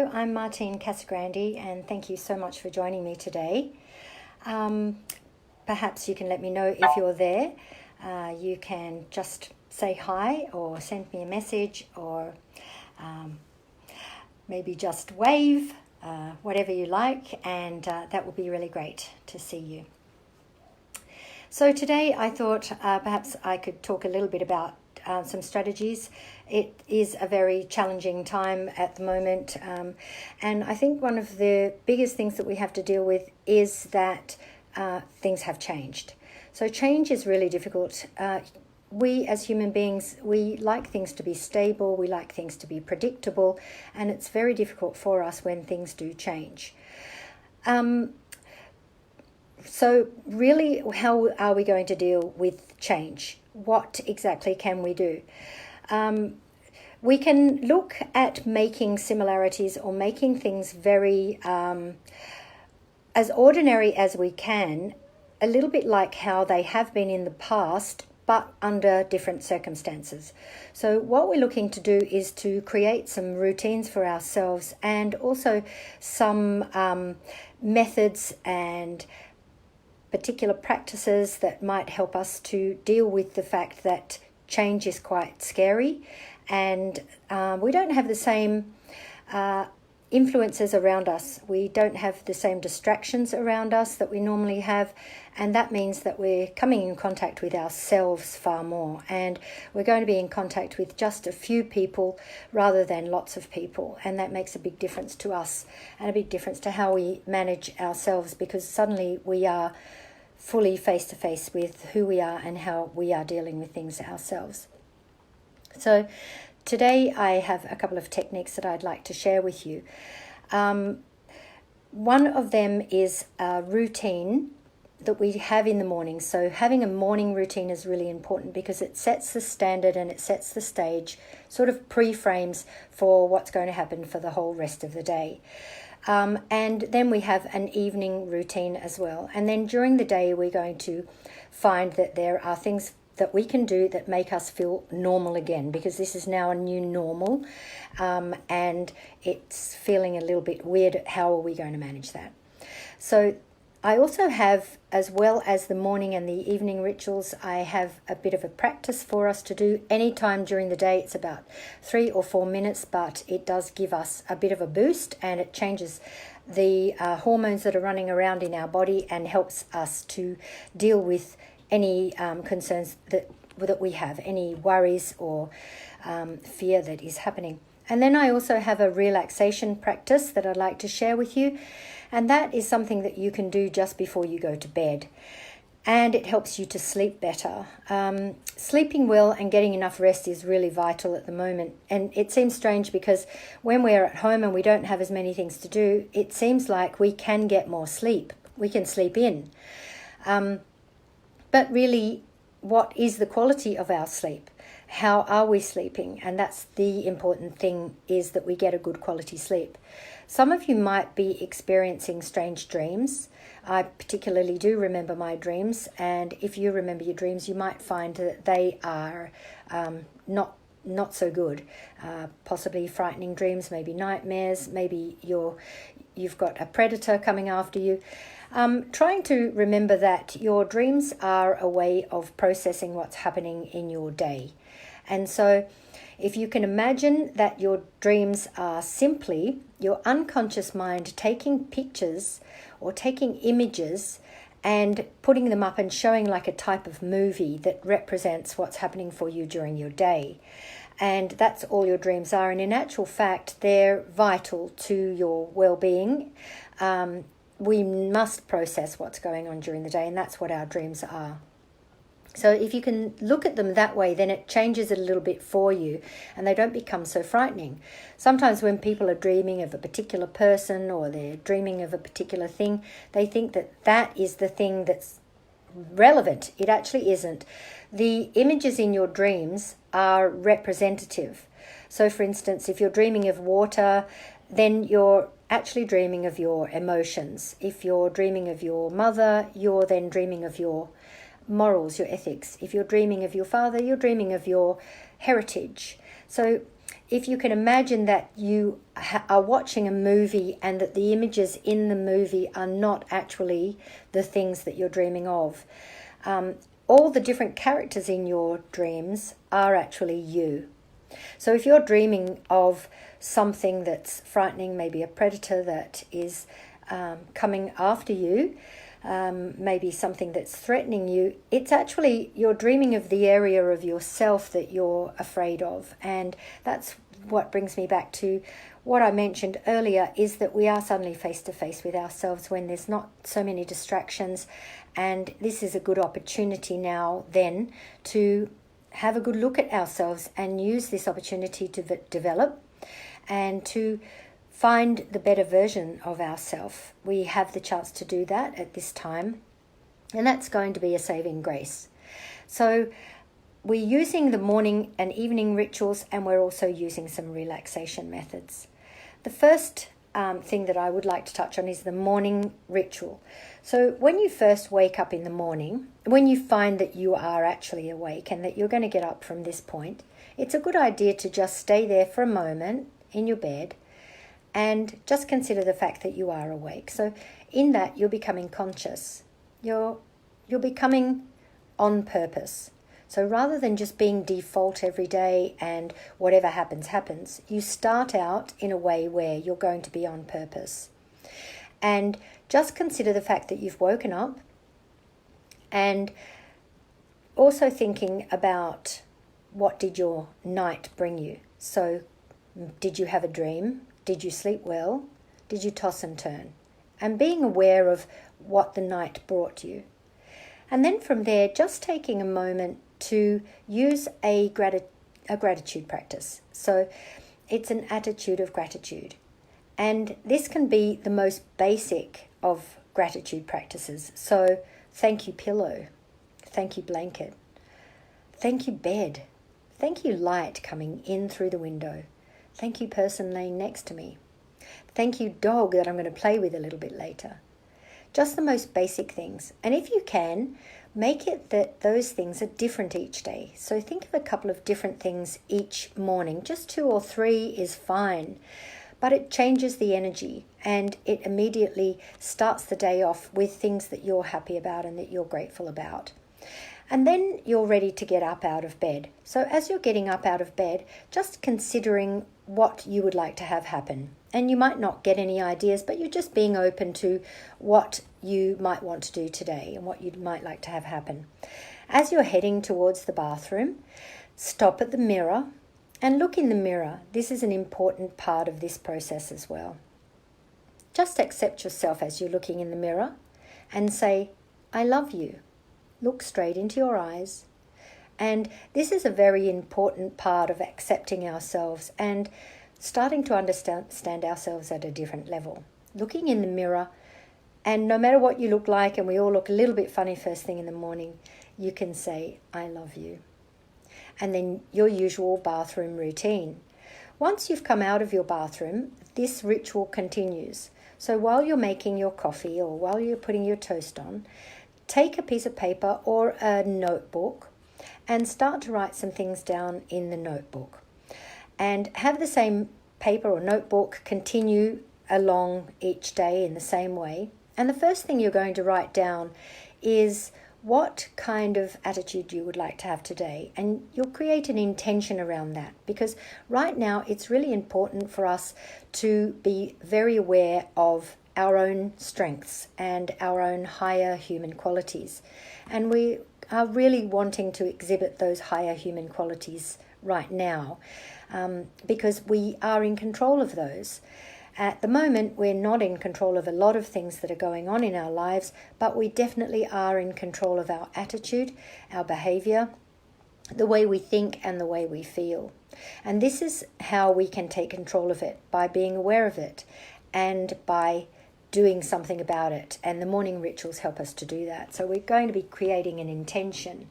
Hello, I'm Martine Casagrande, and thank you so much for joining me today. Perhaps you can let me know if you're there. You can just say hi or send me a message, or maybe just wave, whatever you like, and that will be really great to see you. So today I thought perhaps I could talk a little bit about some strategies. It is a very challenging time at the moment, and I think one of the biggest things that we have to deal with is that things have changed. So change is really difficult. We as human beings, we like things to be stable, we like things to be predictable, and it's very difficult for us when things do change. So really, how are we going to deal with change? What exactly can we do? We can look at making similarities or making things very as ordinary as we can, a little bit like how they have been in the past, but under different circumstances. So what we're looking to do is to create some routines for ourselves, and also some methods and particular practices that might help us to deal with the fact that change is quite scary, and we don't have the same influences around us. We don't have the same distractions around us that we normally have, and that means that we're coming in contact with ourselves far more, and we're going to be in contact with just a few people rather than lots of people, and that makes a big difference to us and a big difference to how we manage ourselves, because suddenly we are fully face-to-face with who we are and how we are dealing with things ourselves. So today I have a couple of techniques that I'd like to share with you. One of them is a routine that we have in the morning. So having a morning routine is really important because it sets the standard and it sets the stage, sort of pre-frames for what's going to happen for the whole rest of the day. And then we have an evening routine as well. And then during the day, we're going to find that there are things that we can do that make us feel normal again, because this is now a new normal, and it's feeling a little bit weird. How are we going to manage that? So I also have, as well as the morning and the evening rituals, I have a bit of a practice for us to do any time during the day. It's about 3 or 4 minutes, but it does give us a bit of a boost, and it changes the hormones that are running around in our body and helps us to deal with any concerns that we have, any worries or fear that is happening. And then I also have a relaxation practice that I'd like to share with you. And that is something that you can do just before you go to bed. And it helps you to sleep better. Sleeping well and getting enough rest is really vital at the moment. And it seems strange because when we're at home and we don't have as many things to do, it seems like we can get more sleep. We can sleep in. But really, what is the quality of our sleep? How are we sleeping? And that's the important thing, is that we get a good quality sleep. Some of you might be experiencing strange dreams. I particularly do remember my dreams, and if you remember your dreams, you might find that they are not so good. Possibly frightening dreams, maybe nightmares, maybe you've got a predator coming after you. Trying to remember that your dreams are a way of processing what's happening in your day. And so if you can imagine that your dreams are simply your unconscious mind taking pictures or taking images and putting them up and showing like a type of movie that represents what's happening for you during your day. And that's all your dreams are. And in actual fact, they're vital to your well-being. We must process what's going on during the day, and that's what our dreams are. So if you can look at them that way, then it changes it a little bit for you, and they don't become so frightening. Sometimes when people are dreaming of a particular person or they're dreaming of a particular thing, they think that that is the thing that's relevant. It actually isn't. The images in your dreams are representative. So for instance, if you're dreaming of water, then you're actually dreaming of your emotions. If you're dreaming of your mother, you're then dreaming of your morals, your ethics. If you're dreaming of your father, you're dreaming of your heritage. So if you can imagine that you are watching a movie and that the images in the movie are not actually the things that you're dreaming of. All the different characters in your dreams are actually you. So if you're dreaming of something that's frightening, maybe a predator that is coming after you, maybe something that's threatening you, it's actually you're dreaming of the area of yourself that you're afraid of. And that's what brings me back to what I mentioned earlier, is that we are suddenly face to face with ourselves when there's not so many distractions. And this is a good opportunity now then to have a good look at ourselves and use this opportunity to develop and to find the better version of ourselves. We have the chance to do that at this time, and that's going to be a saving grace. So we're using the morning and evening rituals, and we're also using some relaxation methods. The first thing that I would like to touch on is the morning ritual. So when you first wake up in the morning, when you find that you are actually awake and that you're going to get up from this point, it's a good idea to just stay there for a moment in your bed and just consider the fact that you are awake. So in that, you're becoming conscious. You're becoming on purpose. So rather than just being default every day and whatever happens, happens, you start out in a way where you're going to be on purpose. And just consider the fact that you've woken up, and also thinking about what did your night bring you. So did you have a dream? Did you sleep well? Did you toss and turn? And being aware of what the night brought you. And then from there, just taking a moment to use a gratitude practice. So it's an attitude of gratitude. And this can be the most basic of gratitude practices. So thank you pillow, thank you blanket, thank you bed, thank you light coming in through the window, thank you person laying next to me, thank you dog that I'm going to play with a little bit later. Just the most basic things. And if you can, make it that those things are different each day. So think of a couple of different things each morning. Just 2 or 3 is fine. But it changes the energy, and it immediately starts the day off with things that you're happy about and that you're grateful about. And then you're ready to get up out of bed. So as you're getting up out of bed, just considering what you would like to have happen. And you might not get any ideas, but you're just being open to what you might want to do today and what you might like to have happen. As you're heading towards the bathroom, stop at the mirror and look in the mirror. This is an important part of this process as well. Just accept yourself as you're looking in the mirror and say, I love you. Look straight into your eyes. And this is a very important part of accepting ourselves and starting to understand ourselves at a different level. Looking in the mirror, and no matter what you look like, and we all look a little bit funny first thing in the morning, you can say, I love you. And then your usual bathroom routine. Once you've come out of your bathroom, this ritual continues. So while you're making your coffee or while you're putting your toast on, take a piece of paper or a notebook and start to write some things down in the notebook. And have the same paper or notebook continue along each day in the same way. And the first thing you're going to write down is what kind of attitude you would like to have today. And you'll create an intention around that, because right now it's really important for us to be very aware of our own strengths and our own higher human qualities. And we are really wanting to exhibit those higher human qualities right now, because we are in control of those. At the moment, we're not in control of a lot of things that are going on in our lives, but we definitely are in control of our attitude, our behavior, the way we think and the way we feel. And this is how we can take control of it, by being aware of it and by doing something about it. And the morning rituals help us to do that. So we're going to be creating an intention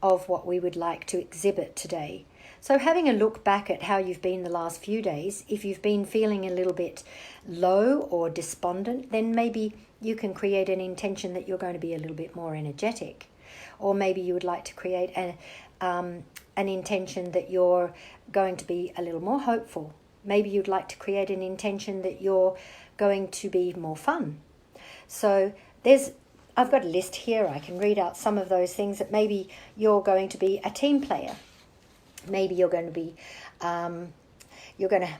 of what we would like to exhibit today. So having a look back at how you've been the last few days, if you've been feeling a little bit low or despondent, then maybe you can create an intention that you're going to be a little bit more energetic. Or maybe you would like to create an intention that you're going to be a little more hopeful. Maybe you'd like to create an intention that you're going to be more fun. So I've got a list here. I can read out some of those things. That maybe you're going to be a team player. Maybe you're going to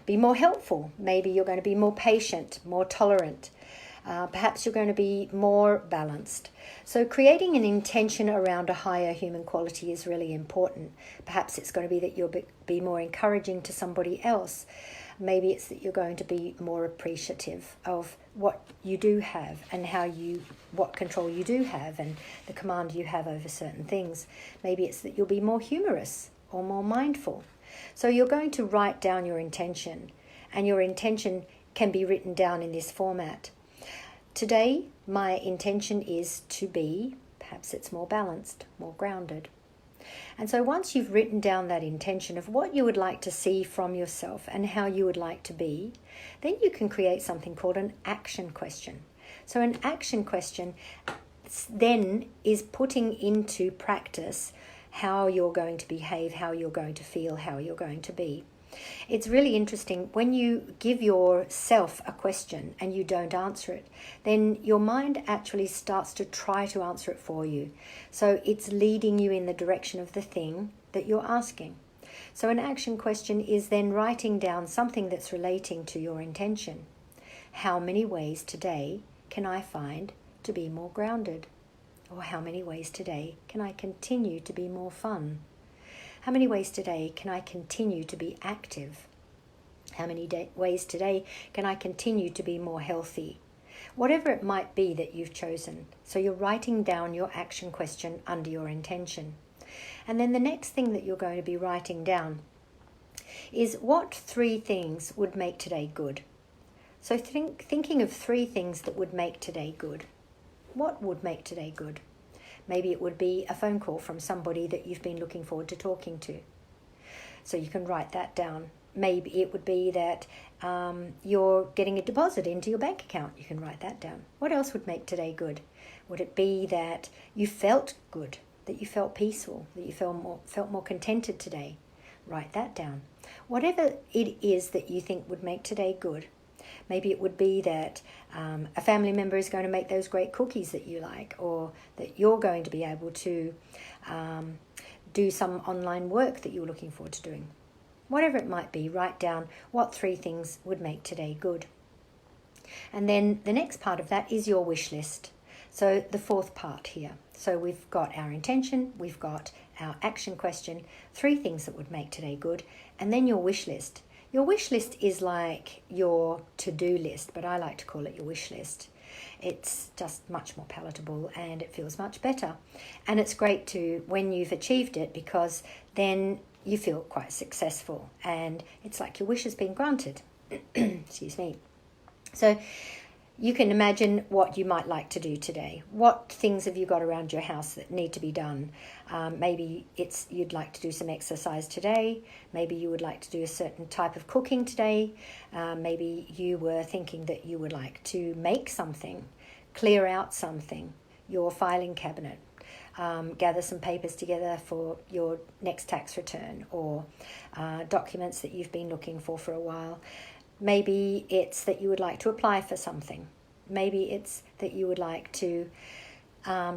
be more helpful. Maybe you're going to be more patient, more tolerant. Perhaps you're going to be more balanced. So creating an intention around a higher human quality is really important. Perhaps it's going to be that you'll be more encouraging to somebody else. Maybe it's that you're going to be more appreciative of what you do have and what control you do have and the command you have over certain things. Maybe it's that you'll be more humorous or more mindful. So you're going to write down your intention, and your intention can be written down in this format. Today, my intention is to be, perhaps it's more balanced, more grounded. And so once you've written down that intention of what you would like to see from yourself and how you would like to be, then you can create something called an action question. So an action question then is putting into practice how you're going to behave, how you're going to feel, how you're going to be. It's really interesting when you give yourself a question and you don't answer it, then your mind actually starts to try to answer it for you. So it's leading you in the direction of the thing that you're asking. So an action question is then writing down something that's relating to your intention. How many ways today can I find to be more grounded? Or how many ways today can I continue to be more fun? How many ways today can I continue to be active? How many ways today can I continue to be more healthy? Whatever it might be that you've chosen. So you're writing down your action question under your intention. And then the next thing that you're going to be writing down is what 3 things would make today good. So thinking of 3 things that would make today good. What would make today good? Maybe it would be a phone call from somebody that you've been looking forward to talking to. So you can write that down. Maybe it would be that you're getting a deposit into your bank account. You can write that down. What else would make today good? Would it be that you felt good, that you felt peaceful, that you felt more contented today? Write that down. Whatever it is that you think would make today good. Maybe it would be that a family member is going to make those great cookies that you like, or that you're going to be able to do some online work that you're looking forward to doing. Whatever it might be, write down what 3 things would make today good. And then the next part of that is your wish list. So the 4th part here. So we've got our intention, we've got our action question, 3 things that would make today good, and then your wish list. Your wish list is like your to-do list, but I like to call it your wish list. It's just much more palatable and it feels much better. And it's great to when you've achieved it, because then you feel quite successful and it's like your wish has been granted. Excuse me. So you can imagine what you might like to do today. What things have you got around your house that need to be done? Maybe you'd like to do some exercise today. Maybe you would like to do a certain type of cooking today. Maybe you were thinking that you would like to make something, clear out something, your filing cabinet, gather some papers together for your next tax return, or documents that you've been looking for a while. Maybe it's that you would like to apply for something. Maybe it's that you would like to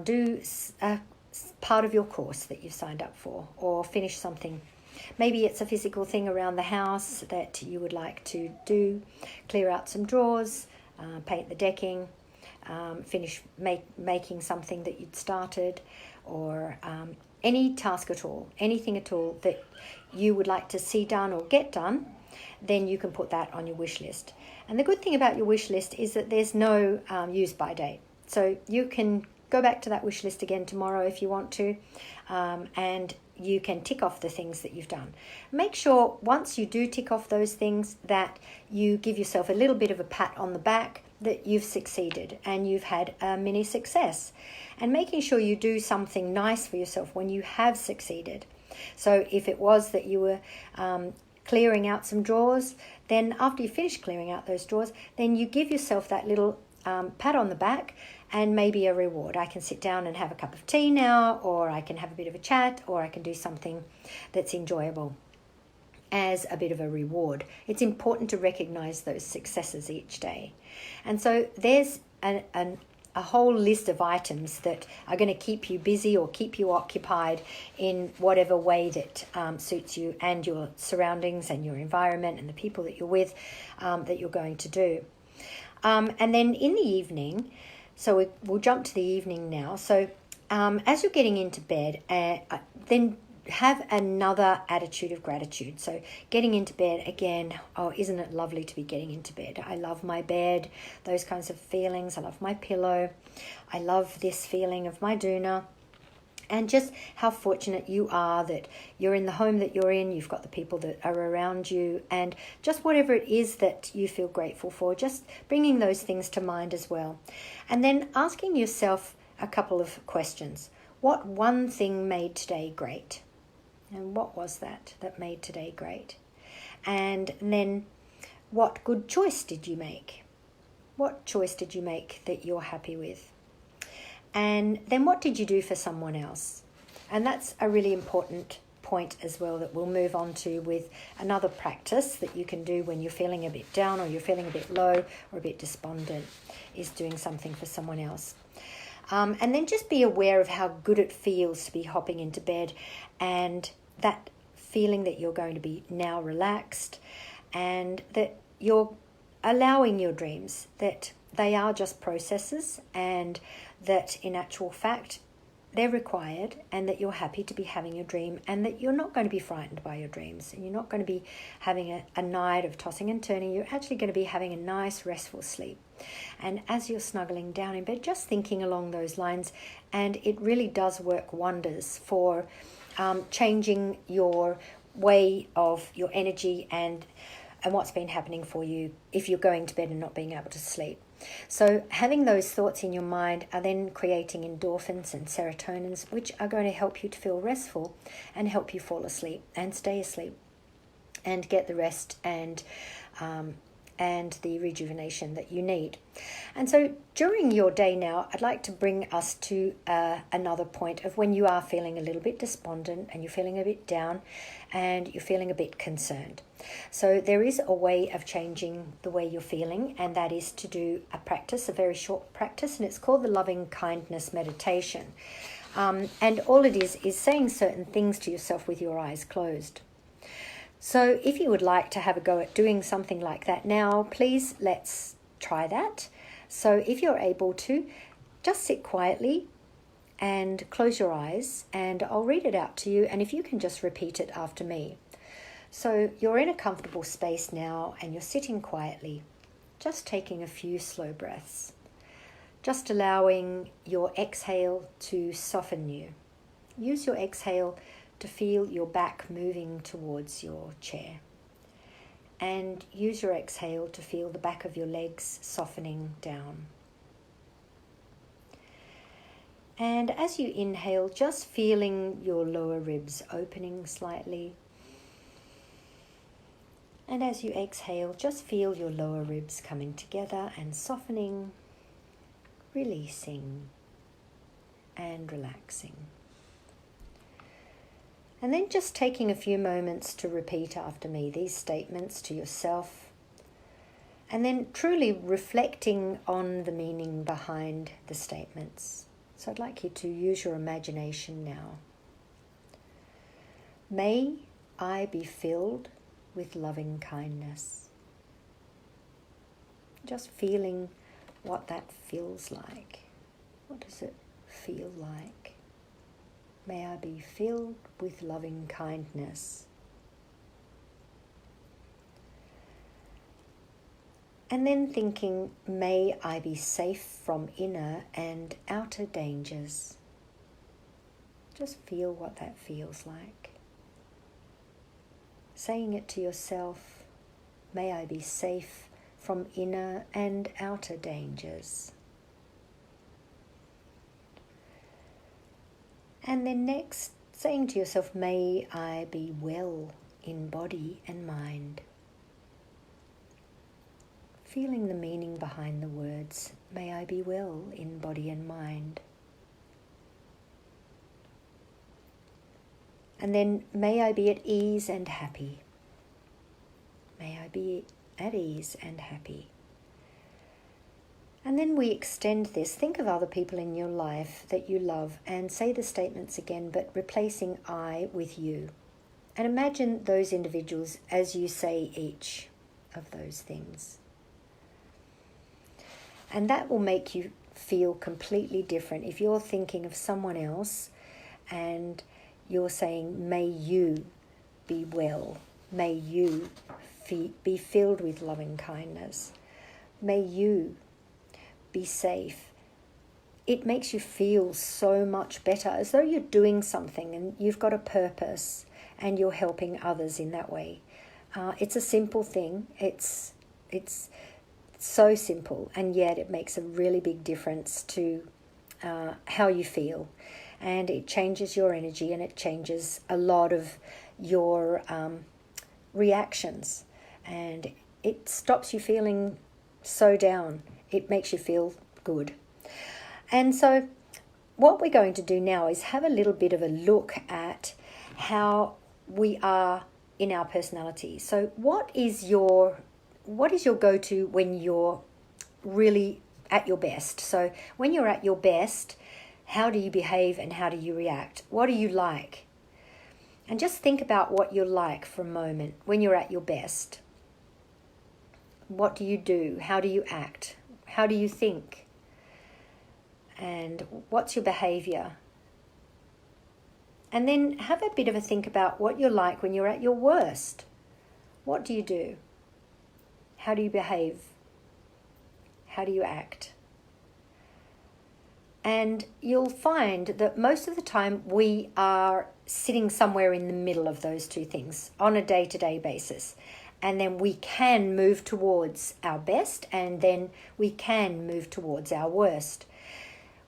do a part of your course that you've signed up for, or finish something. Maybe it's a physical thing around the house that you would like to do, clear out some drawers, paint the decking, finish making something that you'd started, or any task at all, anything at all that you would like to see done or get done. Then you can put that on your wish list. And the good thing about your wish list is that there's no use by date. So you can go back to that wish list again tomorrow if you want to, and you can tick off the things that you've done. Make sure once you do tick off those things that you give yourself a little bit of a pat on the back that you've succeeded and you've had a mini success. And making sure you do something nice for yourself when you have succeeded. So if it was that you were clearing out some drawers, then after you finish clearing out those drawers, then you give yourself that little pat on the back and maybe a reward. I can sit down and have a cup of tea now, or I can have a bit of a chat, or I can do something that's enjoyable as a bit of a reward. It's important to recognize those successes each day. And so there's a whole list of items that are going to keep you busy or keep you occupied in whatever way that suits you and your surroundings and your environment and the people that you're with, that you're going to do. And then in the evening, so we'll jump to the evening now. So as you're getting into bed, then have another attitude of gratitude. So getting into bed again, oh, isn't it lovely to be getting into bed? I love my bed, those kinds of feelings. I love my pillow. I love this feeling of my doona. And just how fortunate you are that you're in the home that you're in, you've got the people that are around you, and just whatever it is that you feel grateful for, just bringing those things to mind as well. And then asking yourself a couple of questions. What one thing made today great? And what was that made today great? And then what good choice did you make? What choice did you make that you're happy with? And then what did you do for someone else? And that's a really important point as well that we'll move on to with another practice that you can do when you're feeling a bit down or you're feeling a bit low or a bit despondent, is doing something for someone else. And then just be aware of how good it feels to be hopping into bed, and that feeling that you're going to be now relaxed, and that you're allowing your dreams, that they are just processes, and that in actual fact they're required, and that you're happy to be having your dream, and that you're not going to be frightened by your dreams, and you're not going to be having a night of tossing and turning. You're actually going to be having a nice restful sleep. And as you're snuggling down in bed, just thinking along those lines, and it really does work wonders for changing your way of your energy and what's been happening for you if you're going to bed and not being able to sleep. So having those thoughts in your mind are then creating endorphins and serotonins, which are going to help you to feel restful and help you fall asleep and stay asleep and get the rest and the rejuvenation that you need. And so during your day now, I'd like to bring us to another point of when you are feeling a little bit despondent and you're feeling a bit down and you're feeling a bit concerned. So there is a way of changing the way you're feeling, and that is to do a practice, a very short practice, and it's called the loving kindness meditation. And all it is saying certain things to yourself with your eyes closed. So if you would like to have a go at doing something like that now, please let's try that. So if you're able to, just sit quietly and close your eyes, and I'll read it out to you, and if you can just repeat it after me. So you're in a comfortable space now and you're sitting quietly, just taking a few slow breaths, just allowing your exhale to soften you. Use your exhale to feel your back moving towards your chair, and use your exhale to feel the back of your legs softening down. And as you inhale, just feeling your lower ribs opening slightly. And as you exhale, just feel your lower ribs coming together and softening, releasing, and relaxing. And then just taking a few moments to repeat after me these statements to yourself, and then truly reflecting on the meaning behind the statements. So I'd like you to use your imagination now. May I be filled with loving kindness. Just feeling what that feels like. What does it feel like? May I be filled with loving kindness. And then thinking, may I be safe from inner and outer dangers. Just feel what that feels like. Saying it to yourself, may I be safe from inner and outer dangers. And then next, saying to yourself, may I be well in body and mind. feeling the meaning behind the words, may I be well in body and mind. And then, may I be at ease and happy. May I be at ease and happy. And then we extend this. Think of other people in your life that you love and say the statements again, but replacing I with you. And imagine those individuals as you say each of those things. And that will make you feel completely different. If you're thinking of someone else and you're saying, may you be well, may you be filled with loving kindness, may you be safe. It makes you feel so much better, as though you're doing something and you've got a purpose and you're helping others in that way. It's a simple thing. It's so simple, and yet it makes a really big difference to how you feel. And it changes your energy, and it changes a lot of your reactions. And it stops you feeling so down. It makes you feel good. And so what we're going to do now is have a little bit of a look at how we are in our personality. So what is your go-to when you're really at your best? So when you're at your best, how do you behave and how do you react? What do you like? And just think about what you're like for a moment when you're at your best. What do you do? How do you act? How do you think? And what's your behavior? And then have a bit of a think about what you're like when you're at your worst. What do you do? How do you behave? How do you act? And you'll find that most of the time we are sitting somewhere in the middle of those two things on a day-to-day basis. And then we can move towards our best, and then we can move towards our worst.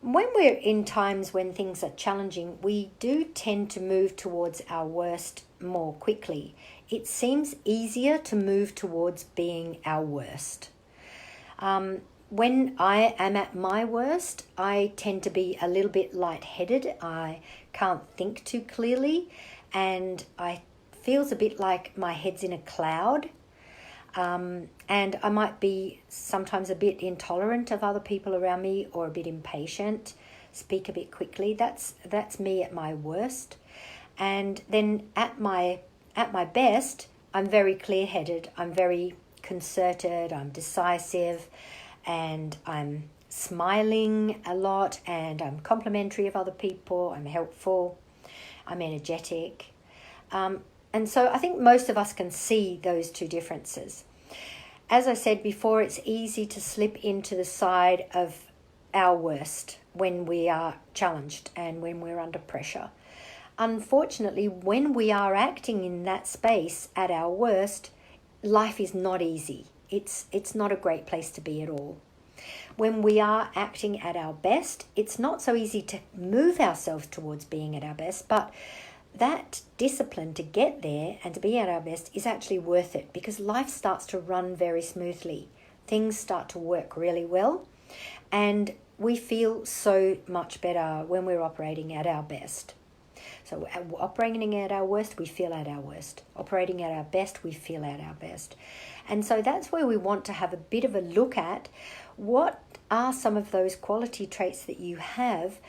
When we're in times when things are challenging, we do tend to move towards our worst more quickly. It seems easier to move towards being our worst. When I am at my worst, I tend to be a little bit lightheaded. I can't think too clearly, and I feels a bit like my head's in a cloud. And I might be sometimes a bit intolerant of other people around me, or a bit impatient, speak a bit quickly. That's me at my worst. And then at my best, I'm very clear-headed, I'm very concerted, I'm decisive, and I'm smiling a lot, and I'm complimentary of other people, I'm helpful, I'm energetic. And so I think most of us can see those two differences. As I said before, it's easy to slip into the side of our worst when we are challenged and when we're under pressure. Unfortunately, when we are acting in that space at our worst, life is not easy. It's not a great place to be at all. When we are acting at our best, it's not so easy to move ourselves towards being at our best, but that discipline to get there and to be at our best is actually worth it, because life starts to run very smoothly. Things start to work really well, and we feel so much better when we're operating at our best. So operating at our worst, we feel at our worst. Operating at our best, we feel at our best. And so that's where we want to have a bit of a look at what are some of those quality traits that you have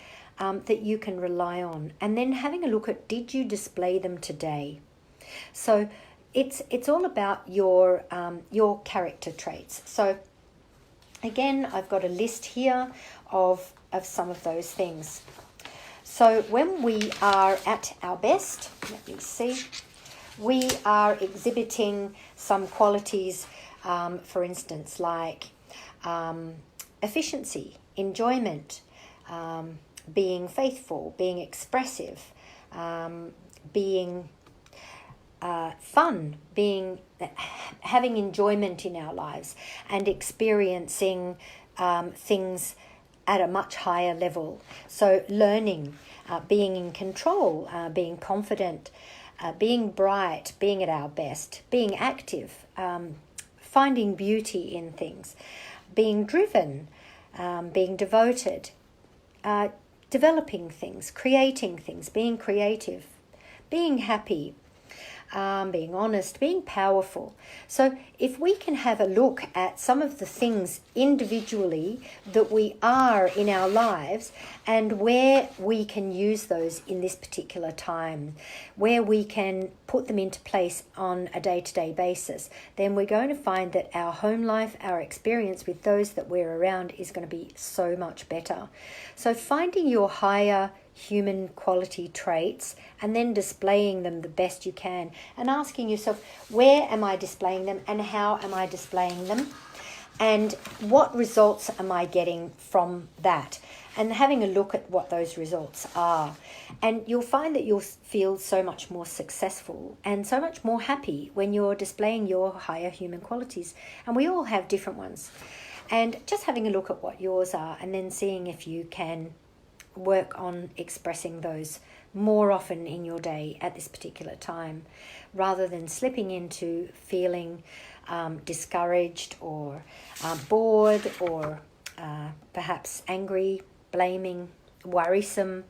that you can rely on, and then having a look at, did you display them today? So it's all about your character traits. So again, I've got a list here of some of those things. So when we are at our best, let me see, we are exhibiting some qualities, for instance, like efficiency, enjoyment, being faithful, being expressive, being fun, having enjoyment in our lives, and experiencing things at a much higher level. So learning, being in control, being confident, being bright, being at our best, being active, finding beauty in things, being driven, being devoted, developing things, creating things, being creative, being happy, being honest, being powerful. So if we can have a look at some of the things individually that we are in our lives and where we can use those in this particular time, where we can put them into place on a day-to-day basis, then we're going to find that our home life, our experience with those that we're around is going to be so much better. So finding your higher human quality traits and then displaying them the best you can and asking yourself, where am I displaying them and how am I displaying them and what results am I getting from that, and having a look at what those results are. And you'll find that you'll feel so much more successful and so much more happy when you're displaying your higher human qualities, and we all have different ones. And just having a look at what yours are and then seeing if you can work on expressing those more often in your day at this particular time, rather than slipping into feeling discouraged or bored or perhaps angry, blaming, worrisome,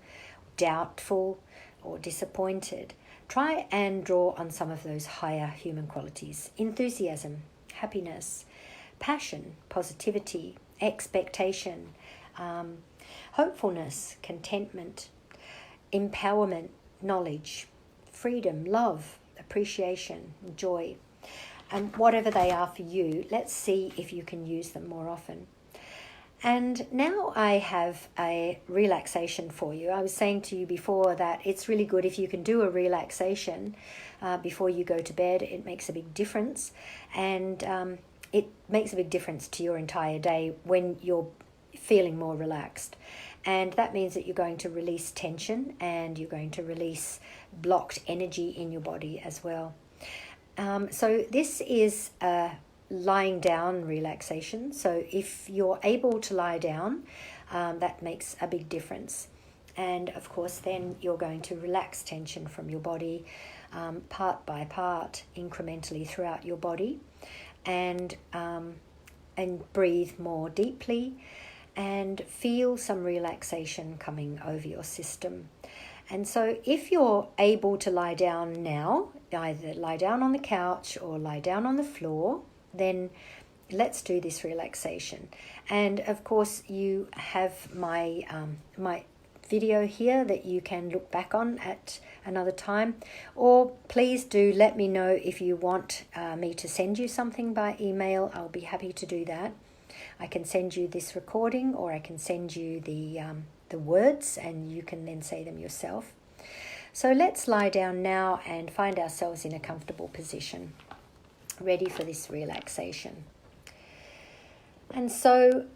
doubtful or disappointed. Try and draw on some of those higher human qualities: enthusiasm, happiness, passion, positivity, expectation, hopefulness, contentment, empowerment, knowledge, freedom, love, appreciation, joy. And whatever they are for you, let's see if you can use them more often. And now I have a relaxation for you. I was saying to you before that it's really good if you can do a relaxation before you go to bed. It makes a big difference. And it makes a big difference to your entire day when you're feeling more relaxed. And that means that you're going to release tension and you're going to release blocked energy in your body as well. So this is a lying down relaxation. So if you're able to lie down, that makes a big difference. And of course, then you're going to relax tension from your body part by part, incrementally throughout your body, and breathe more deeply and feel some relaxation coming over your system. And so if you're able to lie down now, either lie down on the couch or lie down on the floor, then let's do this relaxation. And of course you have my my video here that you can look back on at another time, or please do let me know if you want me to send you something by email. I'll be happy to do that. I can send you this recording, or I can send you the words and you can then say them yourself. So let's lie down now and find ourselves in a comfortable position, ready for this relaxation. And so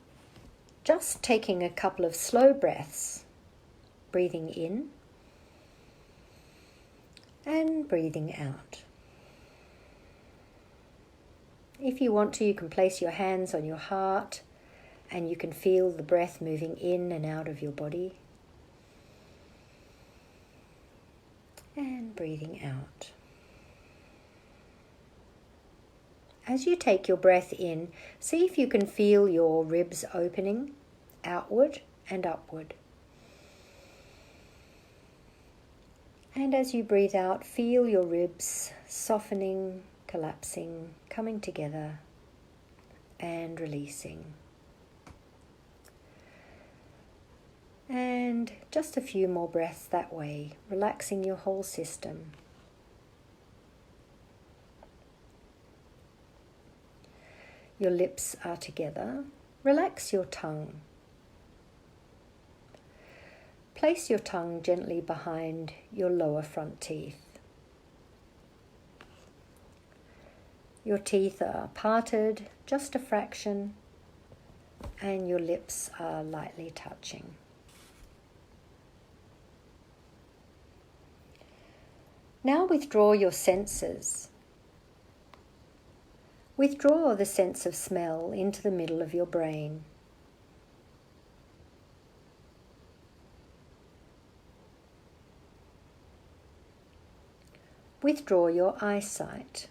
just taking a couple of slow breaths, breathing in and breathing out. If you want to, you can place your hands on your heart and you can feel the breath moving in and out of your body. And breathing out. As you take your breath in, see if you can feel your ribs opening outward and upward. And as you breathe out, feel your ribs softening, collapsing, coming together and releasing. And just a few more breaths that way, relaxing your whole system. Your lips are together. Relax your tongue. Place your tongue gently behind your lower front teeth. Your teeth are parted just a fraction, and your lips are lightly touching. Now withdraw your senses. Withdraw the sense of smell into the middle of your brain. Withdraw your eyesight.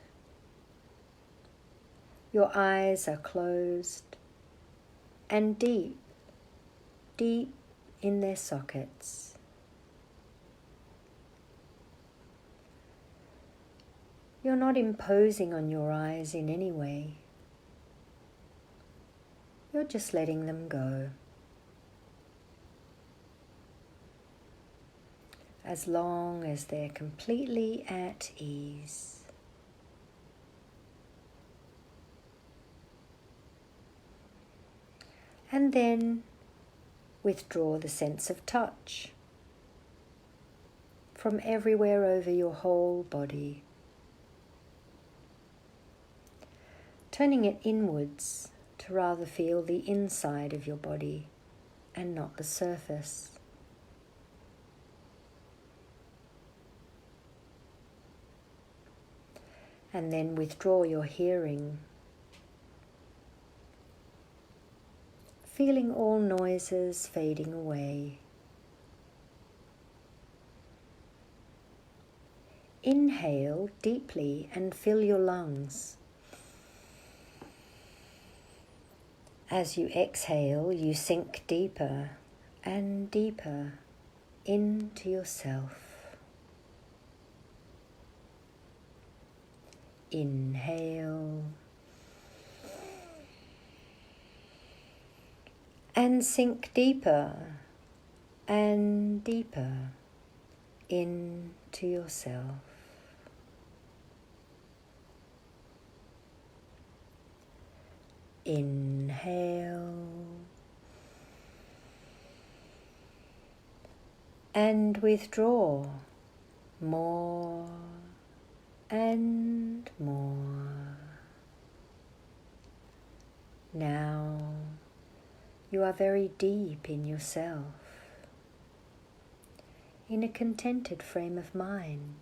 Your eyes are closed and deep, deep in their sockets. You're not imposing on your eyes in any way. You're just letting them go. As long as they're completely at ease. And then withdraw the sense of touch from everywhere over your whole body, turning it inwards to rather feel the inside of your body and not the surface. And then withdraw your hearing, feeling all noises fading away. Inhale deeply and fill your lungs. As you exhale, you sink deeper and deeper into yourself. Inhale and sink deeper and deeper into yourself. Inhale and withdraw more and more. Now you are very deep in yourself, in a contented frame of mind.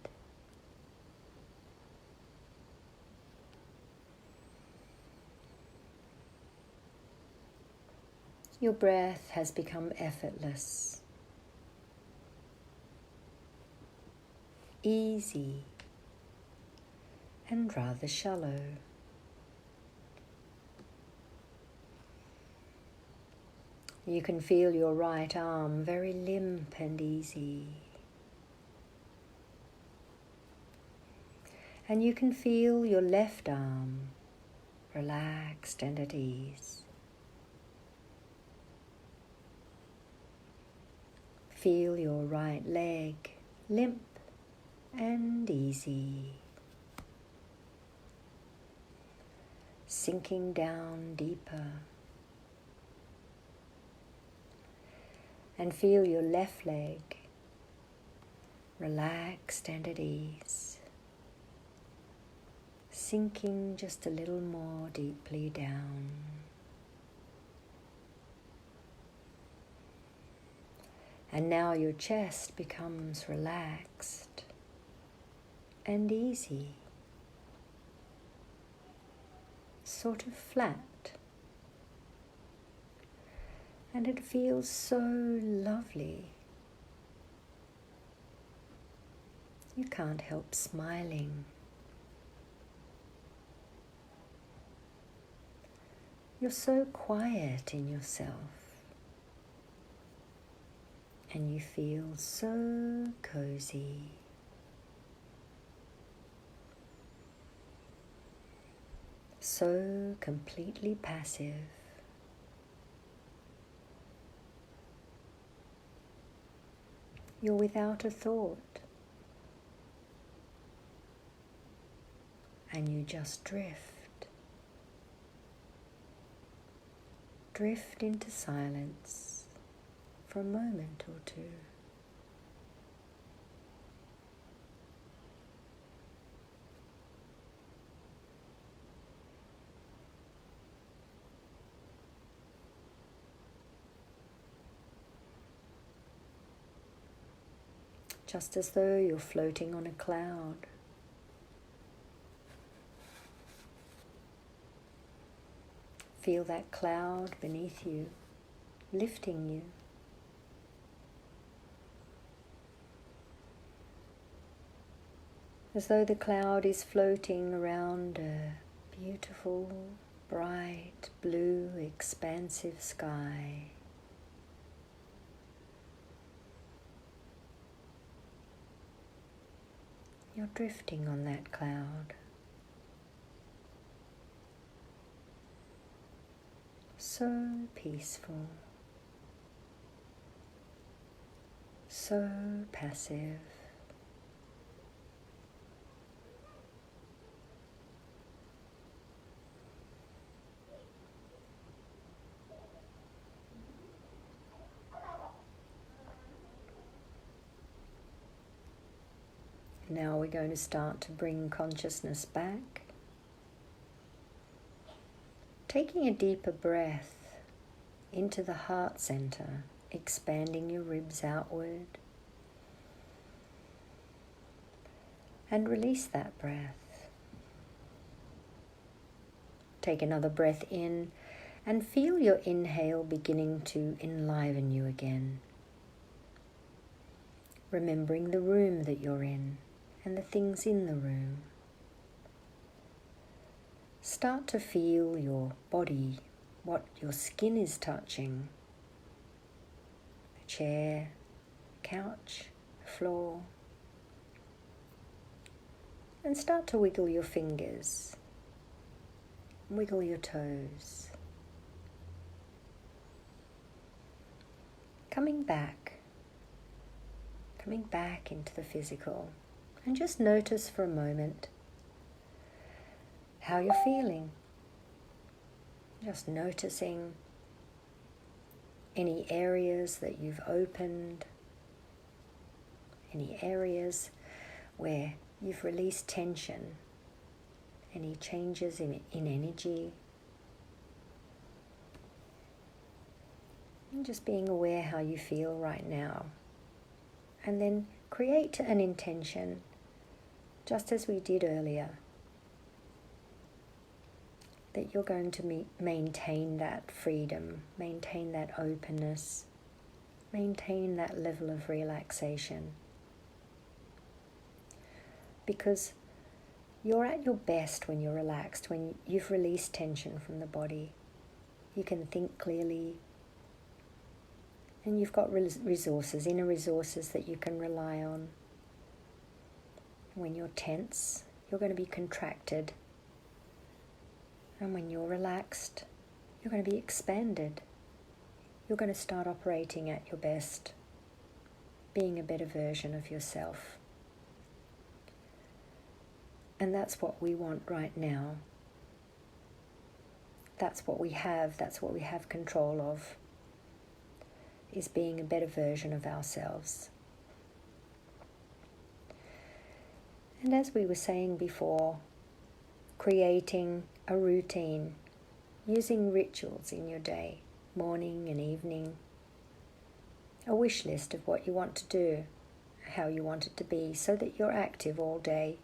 Your breath has become effortless, easy, and rather shallow. You can feel your right arm very limp and easy. And you can feel your left arm relaxed and at ease. Feel your right leg limp and easy. Sinking down deeper. And feel your left leg relaxed and at ease. Sinking just a little more deeply down. And now your chest becomes relaxed and easy, sort of flat. And it feels so lovely. You can't help smiling. You're so quiet in yourself. And you feel so cozy. So completely passive. You're without a thought. And you just drift. Drift into silence for a moment or two. Just as though you're floating on a cloud. Feel that cloud beneath you, lifting you. As though the cloud is floating around a beautiful, bright, blue, expansive sky. You're drifting on that cloud. So peaceful, so passive. Now we're going to start to bring consciousness back. Taking a deeper breath into the heart center, expanding your ribs outward. And release that breath. Take another breath in and feel your inhale beginning to enliven you again. Remembering the room that you're in and the things in the room. Start to feel your body, what your skin is touching. A chair, couch, floor. And start to wiggle your fingers, wiggle your toes. Coming back into the physical, and just notice for a moment how you're feeling. Just noticing any areas that you've opened, any areas where you've released tension, any changes in energy. And just being aware how you feel right now. And then create an intention, just as we did earlier, that you're going to maintain that freedom, maintain that openness, maintain that level of relaxation. Because you're at your best when you're relaxed, when you've released tension from the body. You can think clearly, and you've got resources, inner resources that you can rely on. When you're tense, you're going to be contracted. And when you're relaxed, you're going to be expanded. You're going to start operating at your best, being a better version of yourself. And that's what we want right now. That's what we have control of, is being a better version of ourselves. And as we were saying before, creating a routine, using rituals in your day, morning and evening, a wish list of what you want to do, how you want it to be, so that you're active all day,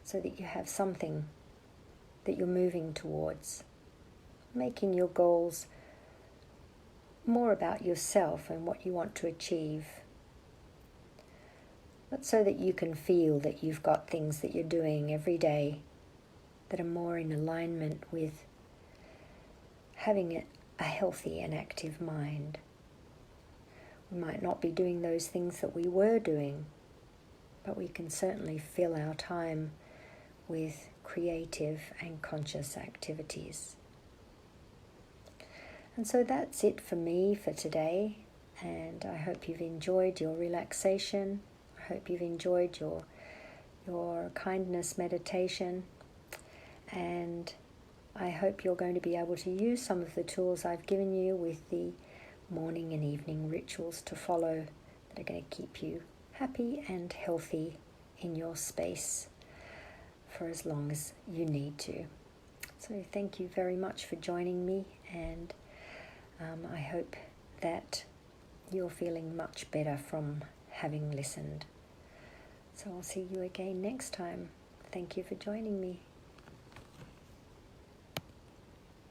so that you have something that you're moving towards, making your goals more about yourself and what you want to achieve, but so that you can feel that you've got things that you're doing every day that are more in alignment with having a healthy and active mind. We might not be doing those things that we were doing, but we can certainly fill our time with creative and conscious activities. And so that's it for me for today, and I hope you've enjoyed your relaxation. I hope you've enjoyed your kindness meditation, and I hope you're going to be able to use some of the tools I've given you with the morning and evening rituals to follow that are going to keep you happy and healthy in your space for as long as you need to. So thank you very much for joining me, and I hope that you're feeling much better from having listened. So I'll see you again next time. Thank you for joining me.